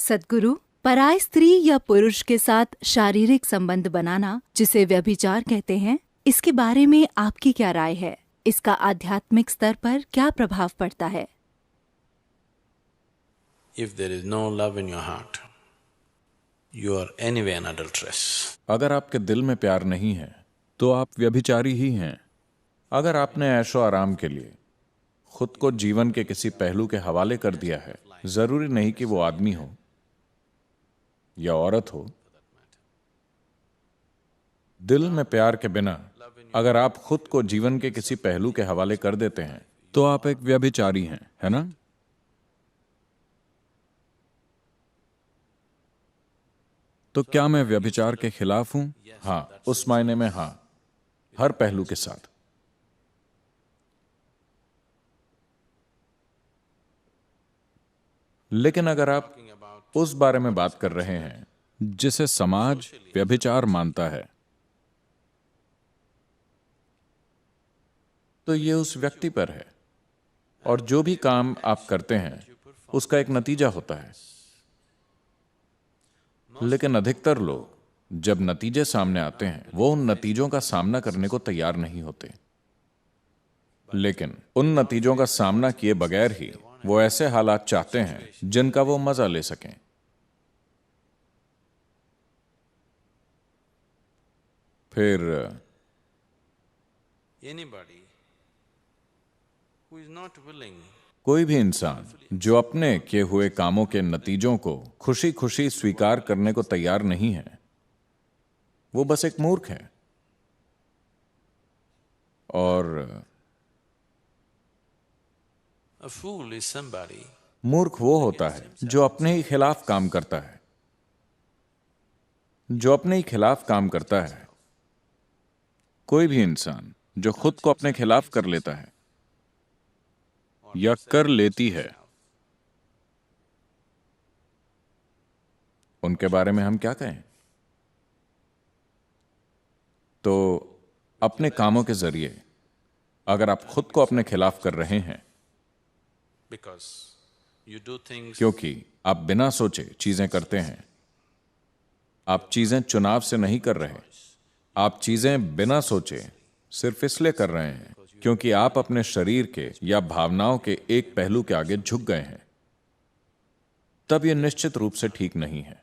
सद्गुरु, पराय स्त्री या पुरुष के साथ शारीरिक संबंध बनाना, जिसे व्यभिचार कहते हैं, इसके बारे में आपकी क्या राय है? इसका आध्यात्मिक स्तर पर क्या प्रभाव पड़ता है? If there is no love in your heart, you are anyway an adulteress. अगर आपके दिल में प्यार नहीं है तो आप व्यभिचारी ही हैं। अगर आपने ऐशो आराम के लिए खुद को जीवन के किसी पहलू के हवाले कर दिया है, जरूरी नहीं कि वो आदमी हो या औरत हो, दिल में प्यार के बिना अगर आप खुद को जीवन के किसी पहलू के हवाले कर देते हैं तो आप एक व्यभिचारी हैं, है ना? तो क्या मैं व्यभिचार के खिलाफ हूं? हाँ, उस मायने में हाँ, हर पहलू के साथ। लेकिन अगर आप उस बारे में बात कर रहे हैं जिसे समाज व्यभिचार मानता है, तो ये उस व्यक्ति पर है, और जो भी काम आप करते हैं उसका एक नतीजा होता है। लेकिन अधिकतर लोग जब नतीजे सामने आते हैं वो उन नतीजों का सामना करने को तैयार नहीं होते, लेकिन उन नतीजों का सामना किए बगैर ही वो ऐसे हालात चाहते हैं जिनका वो मजा ले सकें। फिर Anybody who is not willing कोई भी इंसान जो अपने किए हुए कामों के नतीजों को खुशी खुशी स्वीकार करने को तैयार नहीं है, वो बस एक मूर्ख है। और a fool is somebody मूर्ख वो होता है जो अपने ही खिलाफ काम करता है, जो अपने ही खिलाफ काम करता है। कोई भी इंसान जो खुद को अपने खिलाफ कर लेता है या कर लेती है, उनके बारे में हम क्या कहें? तो अपने कामों के जरिए अगर आप खुद को अपने खिलाफ कर रहे हैं, because you do things क्योंकि आप बिना सोचे चीजें करते हैं, आप चीजें चुनाव से नहीं कर रहे, आप चीजें बिना सोचे सिर्फ इसलिए कर रहे हैं क्योंकि आप अपने शरीर के या भावनाओं के एक पहलू के आगे झुक गए हैं, तब यह निश्चित रूप से ठीक नहीं है,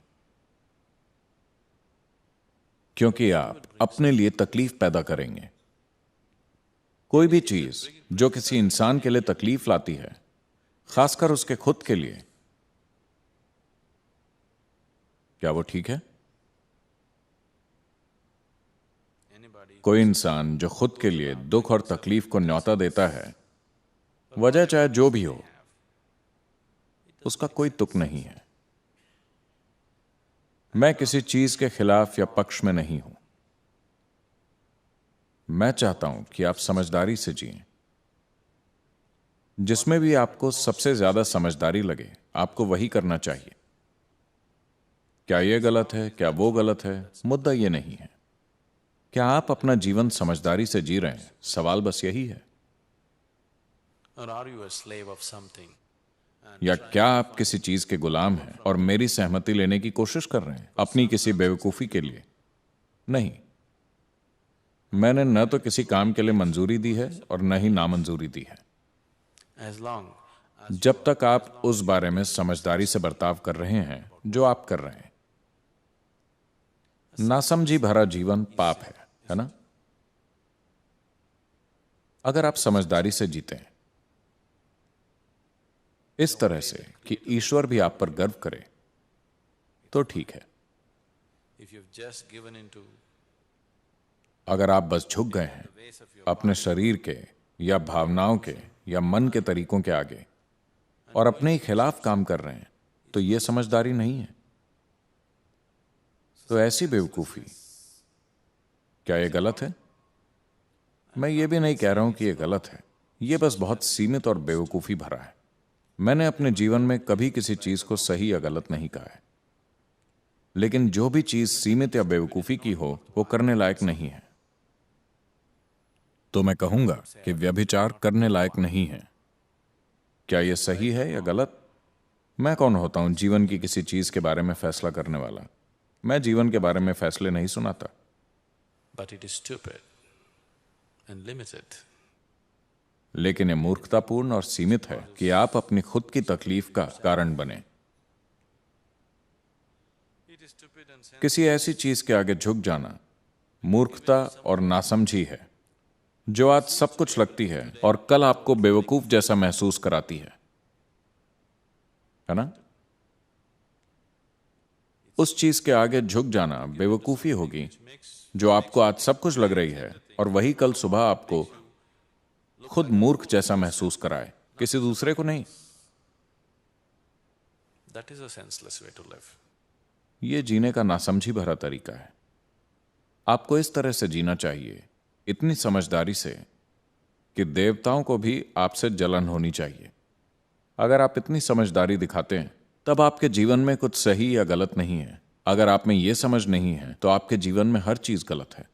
क्योंकि आप अपने लिए तकलीफ पैदा करेंगे। कोई भी चीज जो किसी इंसान के लिए तकलीफ लाती है, खासकर उसके खुद के लिए, क्या वो ठीक है? कोई इंसान जो खुद के लिए दुख और तकलीफ को न्योता देता है, वजह चाहे जो भी हो, उसका कोई तुक नहीं है। मैं किसी चीज के खिलाफ या पक्ष में नहीं हूं। मैं चाहता हूं कि आप समझदारी से जिएं। जिसमें भी आपको सबसे ज्यादा समझदारी लगे, आपको वही करना चाहिए। क्या यह गलत है, क्या वो गलत है, मुद्दा यह नहीं है। क्या आप अपना जीवन समझदारी से जी रहे हैं? सवाल बस यही है। or are you a slave of something? या क्या आप किसी चीज के गुलाम हैं और मेरी सहमति लेने की कोशिश कर रहे हैं अपनी किसी बेवकूफी के लिए? नहीं, मैंने न तो किसी काम के लिए मंजूरी दी है और न ही नामंजूरी दी है। As long जब तक आप उस बारे में समझदारी से बर्ताव कर रहे हैं जो आप कर रहे हैं। नासमझी भरा जीवन पाप है ना? अगर आप समझदारी से जीते हैं, इस तरह से कि ईश्वर भी आप पर गर्व करे, तो ठीक है। if you've just given into अगर आप बस झुक गए हैं अपने शरीर के या भावनाओं के या मन के तरीकों के आगे और अपने ही खिलाफ काम कर रहे हैं, तो यह समझदारी नहीं है। तो ऐसी बेवकूफी, क्या यह गलत है? मैं ये भी नहीं कह रहा हूं कि यह गलत है, यह बस बहुत सीमित और बेवकूफी भरा है। मैंने अपने जीवन में कभी किसी चीज को सही या गलत नहीं कहा है, लेकिन जो भी चीज सीमित या बेवकूफी की हो वो करने लायक नहीं है। तो मैं कहूंगा कि व्यभिचार करने लायक नहीं है। क्या यह सही है या गलत? मैं कौन होता हूं जीवन की किसी चीज के बारे में फैसला करने वाला? मैं जीवन के बारे में फैसले नहीं सुनाता। But it is stupid and limited. लेकिन ये मूर्खतापूर्ण और सीमित है कि आप अपनी खुद की तकलीफ का कारण बने। किसी ऐसी चीज के आगे झुक जाना मूर्खता और नासमझी है जो आज सब कुछ लगती है और कल आपको बेवकूफ जैसा महसूस कराती है ना? उस चीज के आगे झुक जाना बेवकूफी होगी जो आपको आज सब कुछ लग रही है और वही कल सुबह आपको खुद मूर्ख जैसा महसूस कराए, किसी दूसरे को नहीं। That is a senseless way to live. ये जीने का नासमझी भरा तरीका है। आपको इस तरह से जीना चाहिए, इतनी समझदारी से कि देवताओं को भी आपसे जलन होनी चाहिए। अगर आप इतनी समझदारी दिखाते हैं तब आपके जीवन में कुछ सही या गलत नहीं है। अगर आप में यह समझ नहीं है तो आपके जीवन में हर चीज गलत है।